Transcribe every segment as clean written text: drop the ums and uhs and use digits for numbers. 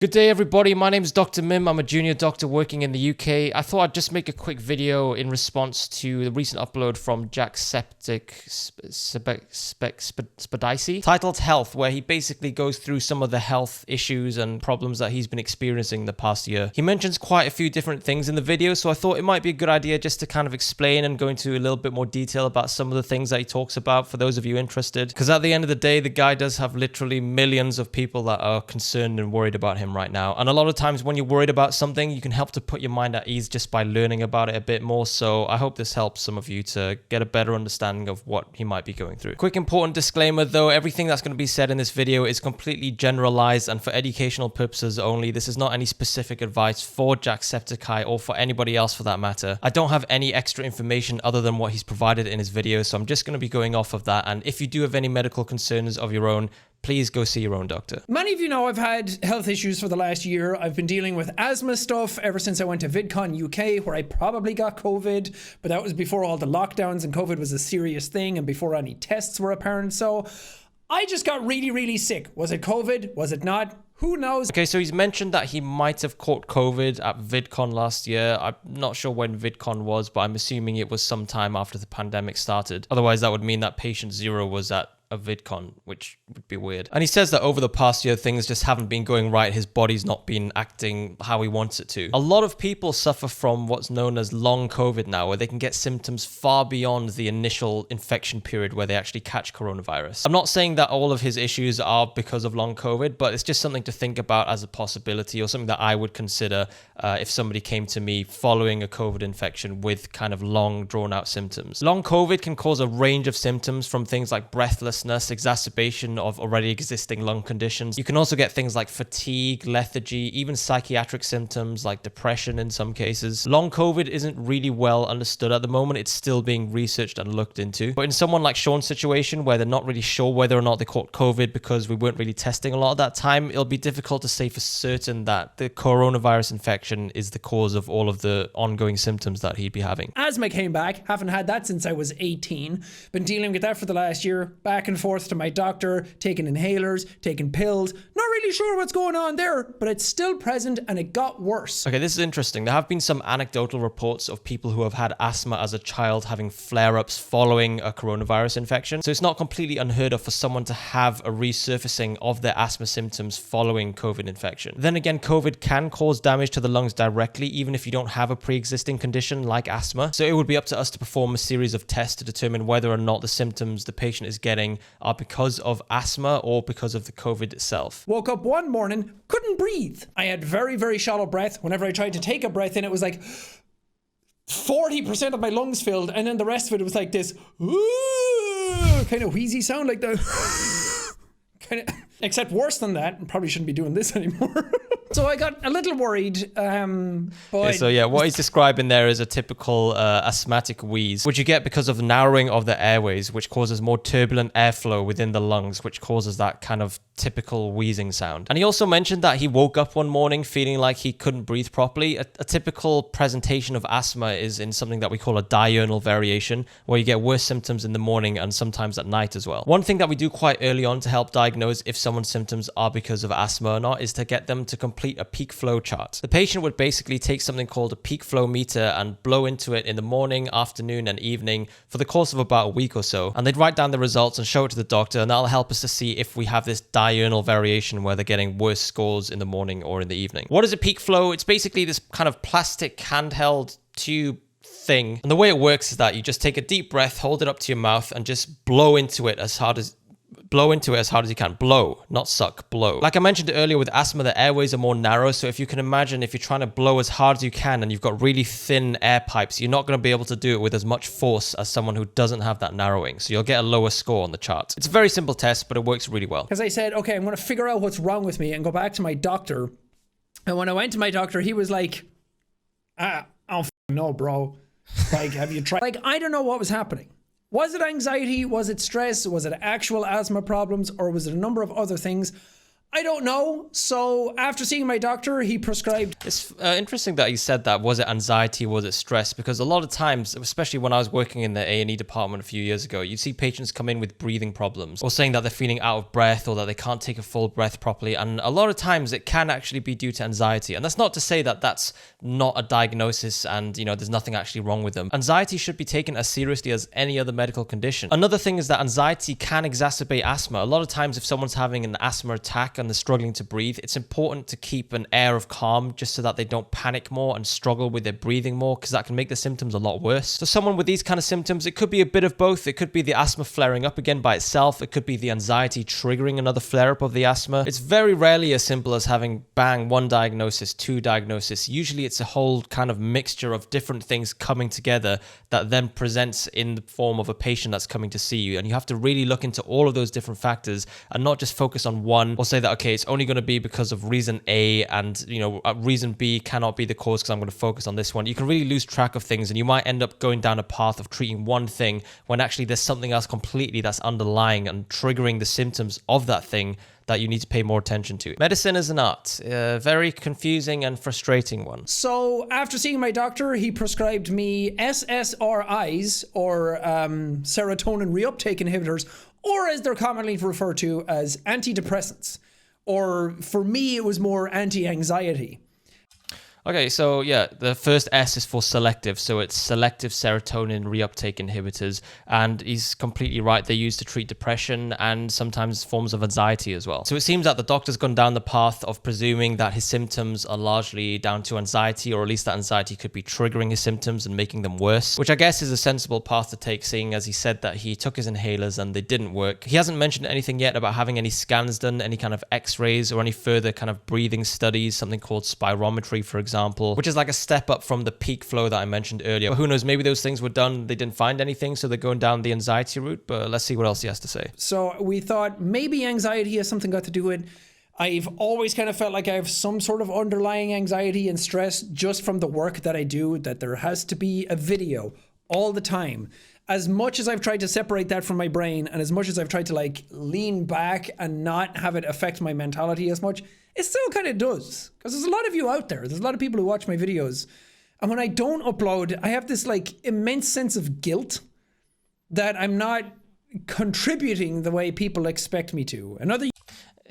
Good day, everybody. My name is Dr. Mim. I'm a junior doctor working in the UK. I thought I'd just make a quick video in response to the recent upload from Jacksepticeye titled Health, where he basically goes through some of the health issues and problems that he's been experiencing the past year. He mentions quite a few different things in the video, so I thought it might be a good idea just to kind of explain and go into a little bit more detail about some of the things that he talks about for those of you interested. Because at the end of the day, the guy does have literally millions of people that are concerned and worried about him right now. And a lot of times when you're worried about something, you can help to put your mind at ease just by learning about it a bit more. So I hope this helps some of you to get a better understanding of what he might be going through. Quick important disclaimer though, everything that's going to be said in this video is completely generalized and for educational purposes only. This is not any specific advice for Jacksepticeye or for anybody else for that matter. I don't have any extra information other than what he's provided in his video, so I'm just going to be going off of that. And if you do have any medical concerns of your own, please go see your own doctor. Many of you know I've had health issues for the last year. I've been dealing with asthma stuff ever since I went to VidCon UK, where I probably got COVID, but that was before all the lockdowns and COVID was a serious thing and before any tests were apparent. So I just got really, really sick. Was it COVID? Was it not? Who knows? Okay, so he's mentioned that he might have caught COVID at VidCon last year. I'm not sure when VidCon was, but I'm assuming it was sometime after the pandemic started. Otherwise, that would mean that patient zero was at a VidCon, which would be weird. And he says that over the past year, things just haven't been going right. His body's not been acting how he wants it to. A lot of people suffer from what's known as long COVID now, where they can get symptoms far beyond the initial infection period where they actually catch coronavirus. I'm not saying that all of his issues are because of long COVID, but it's just something to think about as a possibility, or something that I would consider if somebody came to me following a COVID infection with kind of long drawn out symptoms. Long COVID can cause a range of symptoms from things like breathlessness, exacerbation of already existing lung conditions. You can also get things like fatigue, lethargy, even psychiatric symptoms like depression in some cases. Long COVID isn't really well understood at the moment. It's still being researched and looked into. But in someone like Sean's situation, where they're not really sure whether or not they caught COVID because we weren't really testing a lot at that time, it'll be difficult to say for certain that the coronavirus infection is the cause of all of the ongoing symptoms that he'd be having. Asthma came back. Haven't had that since I was 18. Been dealing with that for the last year. Back and forth to my doctor, taking inhalers, taking pills. Not really sure what's going on there, but it's still present and it got worse. Okay, this is interesting. There have been some anecdotal reports of people who have had asthma as a child having flare-ups following a coronavirus infection. So it's not completely unheard of for someone to have a resurfacing of their asthma symptoms following COVID infection. Then again, COVID can cause damage to the lungs directly, even if you don't have a pre-existing condition like asthma. So it would be up to us to perform a series of tests to determine whether or not the symptoms the patient is getting are because of asthma or because of the COVID itself. Woke up one morning, couldn't breathe. I had very, very shallow breath. Whenever I tried to take a breath in, it was like 40% of my lungs filled, and then the rest of it was like this kind of wheezy sound, like the kind of, except worse than that. Probably shouldn't be doing this anymore. So I got a little worried. What he's describing there is a typical asthmatic wheeze, which you get because of the narrowing of the airways, which causes more turbulent airflow within the lungs, which causes that kind of typical wheezing sound. And he also mentioned that he woke up one morning feeling like he couldn't breathe properly. A typical presentation of asthma is in something that we call a diurnal variation, where you get worse symptoms in the morning and sometimes at night as well. One thing that we do quite early on to help diagnose if someone's symptoms are because of asthma or not is to get them to complete a peak flow chart. The patient would basically take something called a peak flow meter and blow into it in the morning, afternoon, and evening for the course of about a week or so. And they'd write down the results and show it to the doctor, and that'll help us to see if we have this diurnal variation where they're getting worse scores in the morning or in the evening. What is a peak flow? It's basically this kind of plastic handheld tube thing. And the way it works is that you just take a deep breath, hold it up to your mouth, and just blow into it as hard as you can. Blow, not suck, blow. Like I mentioned earlier with asthma, the airways are more narrow. So if you can imagine, if you're trying to blow as hard as you can and you've got really thin air pipes, you're not going to be able to do it with as much force as someone who doesn't have that narrowing. So you'll get a lower score on the chart. It's a very simple test, but it works really well. Because I said, okay, I'm going to figure out what's wrong with me and go back to my doctor. And when I went to my doctor, he was like, I don't know, bro. Like, have you tried? Like, I don't know what was happening. Was it anxiety? Was it stress? Was it actual asthma problems? Or was it a number of other things? I don't know. So after seeing my doctor, he prescribed... It's interesting that you said that. Was it anxiety? Was it stress? Because a lot of times, especially when I was working in the A&E department a few years ago, you'd see patients come in with breathing problems or saying that they're feeling out of breath or that they can't take a full breath properly. And a lot of times it can actually be due to anxiety. And that's not to say that that's not a diagnosis and, you know, there's nothing actually wrong with them. Anxiety should be taken as seriously as any other medical condition. Another thing is that anxiety can exacerbate asthma. A lot of times if someone's having an asthma attack and they're struggling to breathe, it's important to keep an air of calm just so that they don't panic more and struggle with their breathing more, because that can make the symptoms a lot worse. So someone with these kind of symptoms, it could be a bit of both. It could be the asthma flaring up again by itself. It could be the anxiety triggering another flare up of the asthma. It's very rarely as simple as having bang, one diagnosis, two diagnoses. Usually it's a whole kind of mixture of different things coming together that then presents in the form of a patient that's coming to see you. And you have to really look into all of those different factors and not just focus on one or say that, okay, it's only going to be because of reason A and, you know, reason B cannot be the cause because I'm going to focus on this one. You can really lose track of things and you might end up going down a path of treating one thing when actually there's something else completely that's underlying and triggering the symptoms of that thing that you need to pay more attention to. Medicine is an art, a very confusing and frustrating one. So after seeing my doctor, he prescribed me SSRIs, or serotonin reuptake inhibitors, or as they're commonly referred to as antidepressants. Or for me, it was more anti-anxiety. Okay, so yeah, the first S is for selective. So it's selective serotonin reuptake inhibitors. And he's completely right. They're used to treat depression and sometimes forms of anxiety as well. So it seems that the doctor's gone down the path of presuming that his symptoms are largely down to anxiety, or at least that anxiety could be triggering his symptoms and making them worse, which I guess is a sensible path to take, seeing as he said that he took his inhalers and they didn't work. He hasn't mentioned anything yet about having any scans done, any kind of x-rays or any further kind of breathing studies, something called spirometry, for example, which is like a step up from the peak flow that I mentioned earlier. But who knows, maybe those things were done, they didn't find anything, so they're going down the anxiety route, but let's see what else he has to say. So we thought maybe anxiety has something got to do with it. I've always kind of felt like I have some sort of underlying anxiety and stress just from the work that I do, that there has to be a video all the time. As much as I've tried to separate that from my brain, and as much as I've tried to like lean back and not have it affect my mentality as much, it still kind of does. Because there's a lot of you out there. There's a lot of people who watch my videos. And when I don't upload, I have this like immense sense of guilt that I'm not contributing the way people expect me to.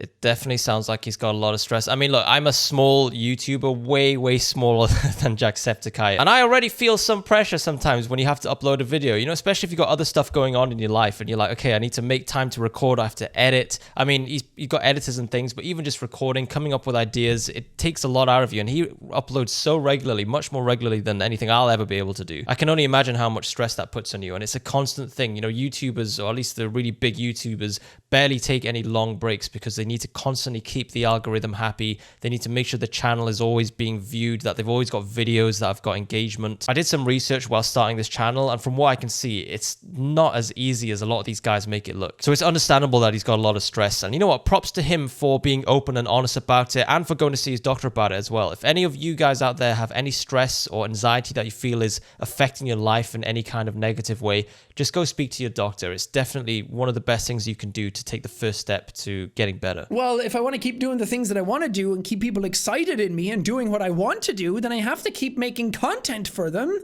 It definitely sounds like he's got a lot of stress. I mean, look, I'm a small YouTuber, way smaller than Jacksepticeye. And I already feel some pressure sometimes when you have to upload a video, you know, especially if you've got other stuff going on in your life and you're like, okay, I need to make time to record, I have to edit. I mean, you've got editors and things, but even just recording, coming up with ideas, it takes a lot out of you. And he uploads so regularly, much more regularly than anything I'll ever be able to do. I can only imagine how much stress that puts on you. And it's a constant thing. You know, YouTubers, or at least the really big YouTubers, barely take any long breaks because they need to constantly keep the algorithm happy. They need to make sure the channel is always being viewed, that they've always got videos that have got engagement. I did some research while starting this channel, and from what I can see, it's not as easy as a lot of these guys make it look. So it's understandable that he's got a lot of stress. And you know what? Props to him for being open and honest about it, and for going to see his doctor about it as well. If any of you guys out there have any stress or anxiety that you feel is affecting your life in any kind of negative way, just go speak to your doctor. It's definitely one of the best things you can do to take the first step to getting better. Well, if I want to keep doing the things that I want to do and keep people excited in me and doing what I want to do, then I have to keep making content for them.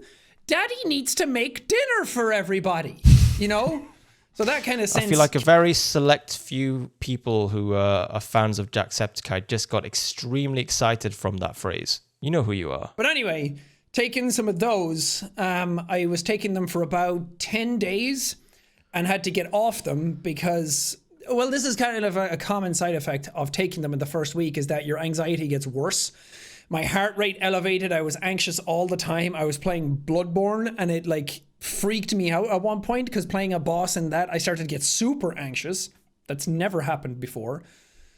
Daddy needs to make dinner for everybody, you know? So that kind of sense. I feel like a very select few people who are fans of Jacksepticeye just got extremely excited from that phrase. You know who you are. But anyway, taking some of those, I was taking them for about 10 days and had to get off them because, well, this is kind of a common side effect of taking them in the first week, is that your anxiety gets worse. My heart rate elevated. I was anxious all the time. I was playing Bloodborne and it like freaked me out at one point, because playing a boss in that, I started to get super anxious. That's never happened before.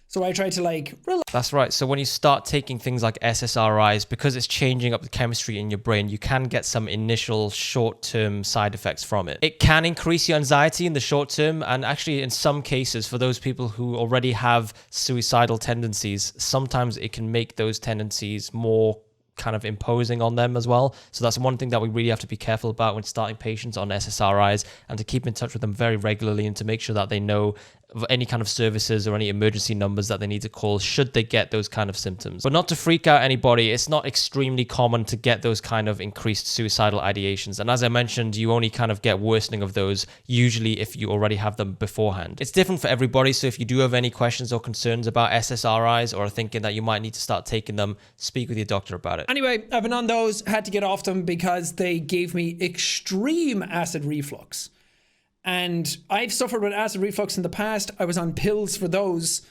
So I tried to like relax. That's right. So when you start taking things like SSRIs, because it's changing up the chemistry in your brain, you can get some initial short-term side effects from it. It can increase your anxiety in the short term. And actually, in some cases, for those people who already have suicidal tendencies, sometimes it can make those tendencies more kind of imposing on them as well. So that's one thing that we really have to be careful about when starting patients on SSRIs, and to keep in touch with them very regularly and to make sure that they know of any kind of services or any emergency numbers that they need to call should they get those kind of symptoms. But not to freak out anybody, it's not extremely common to get those kind of increased suicidal ideations. And as I mentioned, you only kind of get worsening of those usually if you already have them beforehand. It's different for everybody, so if you do have any questions or concerns about SSRIs or are thinking that you might need to start taking them, speak with your doctor about it. Anyway, I've been on those, had to get off them because they gave me extreme acid reflux. And I've suffered with acid reflux in the past. I was on pills for those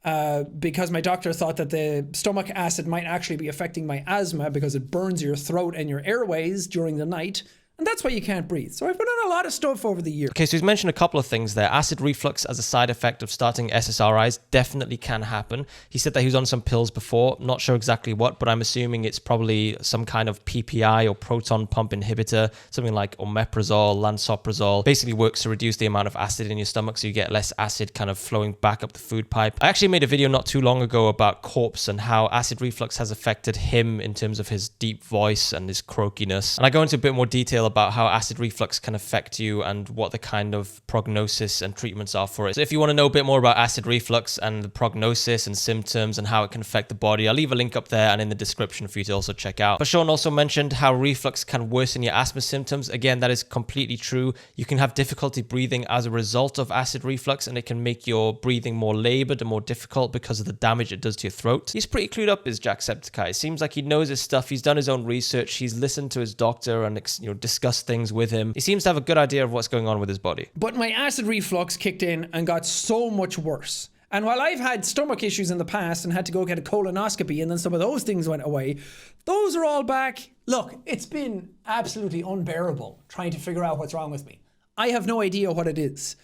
because my doctor thought that the stomach acid might actually be affecting my asthma because it burns your throat and your airways during the night. And that's why you can't breathe. So I've been on a lot of stuff over the years. Okay, so he's mentioned a couple of things there. Acid reflux as a side effect of starting SSRIs definitely can happen. He said that he was on some pills before. Not sure exactly what, but I'm assuming it's probably some kind of PPI or proton pump inhibitor, something like omeprazole, lansoprazole. Basically works to reduce the amount of acid in your stomach so you get less acid kind of flowing back up the food pipe. I actually made a video not too long ago about Corpse and how acid reflux has affected him in terms of his deep voice and his croakiness. And I go into a bit more detail about how acid reflux can affect you and what the kind of prognosis and treatments are for it. So if you want to know a bit more about acid reflux and the prognosis and symptoms and how it can affect the body, I'll leave a link up there and in the description for you to also check out. But Sean also mentioned how reflux can worsen your asthma symptoms. Again, that is completely true. You can have difficulty breathing as a result of acid reflux, and it can make your breathing more labored and more difficult because of the damage it does to your throat. He's pretty clued up, is Jacksepticeye. It seems like he knows his stuff. He's done his own research. He's listened to his doctor and discussed things with him. He seems to have a good idea of what's going on with his body. But my acid reflux kicked in and got so much worse. And while I've had stomach issues in the past and had to go get a colonoscopy and then some of those things went away, those are all back. Look, it's been absolutely unbearable trying to figure out what's wrong with me. I have no idea what it is.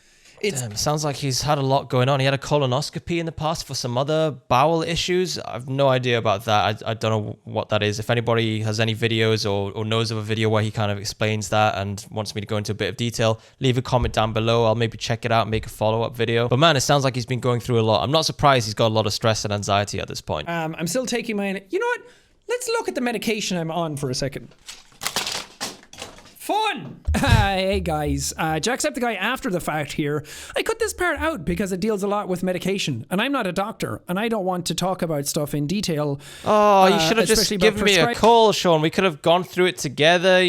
Damn, sounds like he's had a lot going on. He had a colonoscopy in the past for some other bowel issues. I've no idea about that. I don't know what that is. If anybody has any videos or knows of a video where he kind of explains that and wants me to go into a bit of detail, leave a comment down below. I'll maybe check it out and make a follow-up video. But man, it sounds like he's been going through a lot. I'm not surprised he's got a lot of stress and anxiety at this point. I'm still taking my... You know what? Let's look at the medication I'm on for a second. Fun! Hey guys, Jacksepticeye after the fact here. I cut this part out because it deals a lot with medication, and I'm not a doctor, and I don't want to talk about stuff in detail. Oh, you should have just given me a call, Sean. We could have gone through it together,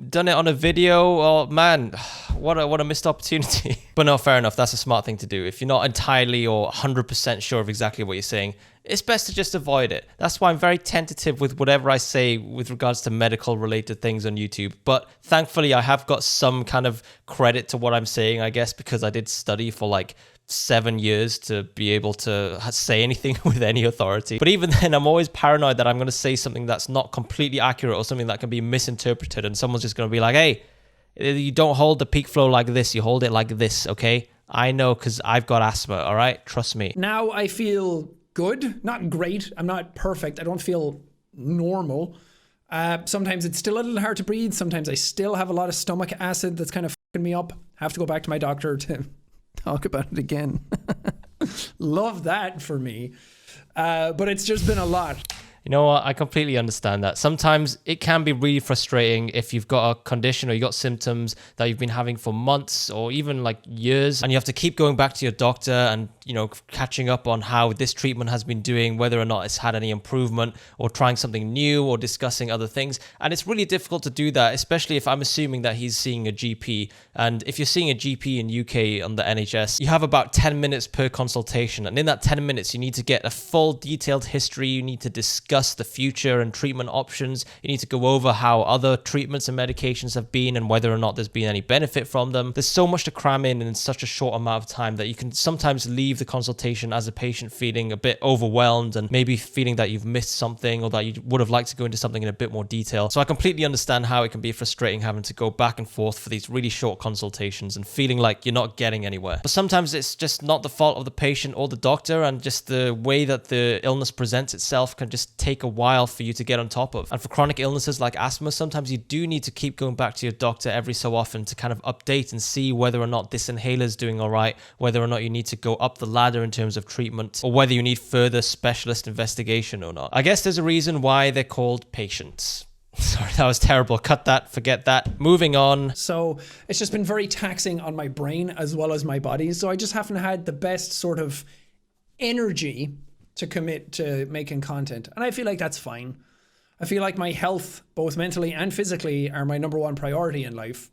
done it on a video. Oh man, what a missed opportunity. But no, fair enough. That's a smart thing to do. If you're not entirely or 100% sure of exactly what you're saying, it's best to just avoid it. That's why I'm very tentative with whatever I say with regards to medical related things on YouTube. But thankfully, I have got some kind of credit to what I'm saying, I guess, because I did study for like 7 years to be able to say anything with any authority. But even then, I'm always paranoid that I'm going to say something that's not completely accurate or something that can be misinterpreted. And someone's just going to be like, hey, you don't hold the peak flow like this. You hold it like this, okay? I know because I've got asthma, all right? Trust me. Now I feel good, not great. I'm not perfect. I don't feel normal. Sometimes it's still a little hard to breathe. Sometimes I still have a lot of stomach acid that's kind of fucking me up. Have to go back to my doctor to talk about it again. Love that for me. But it's just been a lot. You know what? I completely understand that. Sometimes it can be really frustrating if you've got a condition or you've got symptoms that you've been having for months or even like years, and you have to keep going back to your doctor and, catching up on how this treatment has been doing, whether or not it's had any improvement, or trying something new or discussing other things. And it's really difficult to do that, especially if I'm assuming that he's seeing a GP. And if you're seeing a GP in UK on the NHS, you have about 10 minutes per consultation. And in that 10 minutes, you need to get a full detailed history. You need to discuss the future and treatment options. You need to go over how other treatments and medications have been and whether or not there's been any benefit from them. There's so much to cram in such a short amount of time that you can sometimes leave the consultation as a patient feeling a bit overwhelmed and maybe feeling that you've missed something or that you would have liked to go into something in a bit more detail. So I completely understand how it can be frustrating having to go back and forth for these really short consultations and feeling like you're not getting anywhere. But sometimes it's just not the fault of the patient or the doctor, and just the way that the illness presents itself can just take a while for you to get on top of. And for chronic illnesses like asthma, sometimes you do need to keep going back to your doctor every so often to kind of update and see whether or not this inhaler is doing all right, whether or not you need to go up the ladder in terms of treatment, or whether you need further specialist investigation or not. I guess there's a reason why they're called patients. Sorry, that was terrible. Cut that, forget that. Moving on. So it's just been very taxing on my brain as well as my body. So I just haven't had the best sort of energy to commit to making content. And I feel like that's fine. I feel like my health, both mentally and physically, are my number one priority in life.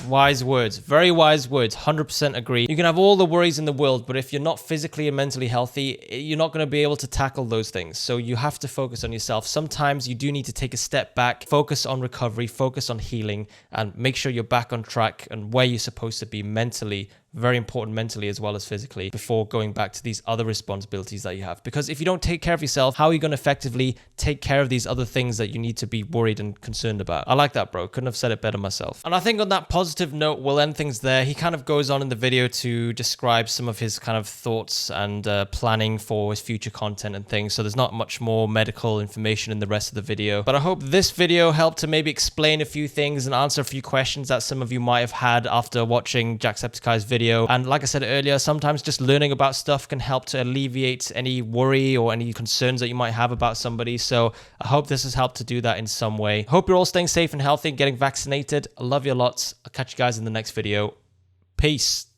Wise words, very wise words, 100% agree. You can have all the worries in the world, but if you're not physically and mentally healthy, you're not going to be able to tackle those things. So you have to focus on yourself. Sometimes you do need to take a step back, focus on recovery, focus on healing, and make sure you're back on track and where you're supposed to be mentally. Very important mentally as well as physically before going back to these other responsibilities that you have. Because if you don't take care of yourself, how are you going to effectively take care of these other things that you need to be worried and concerned about? I like that, bro. Couldn't have said it better myself. And I think on that positive note, we'll end things there. He kind of goes on in the video to describe some of his kind of thoughts and planning for his future content and things. So there's not much more medical information in the rest of the video. But I hope this video helped to maybe explain a few things and answer a few questions that some of you might have had after watching Jacksepticeye's video. And like I said earlier, sometimes just learning about stuff can help to alleviate any worry or any concerns that you might have about somebody. So I hope this has helped to do that in some way. Hope you're all staying safe and healthy and getting vaccinated. I love you lots. I'll catch you guys in the next video. Peace.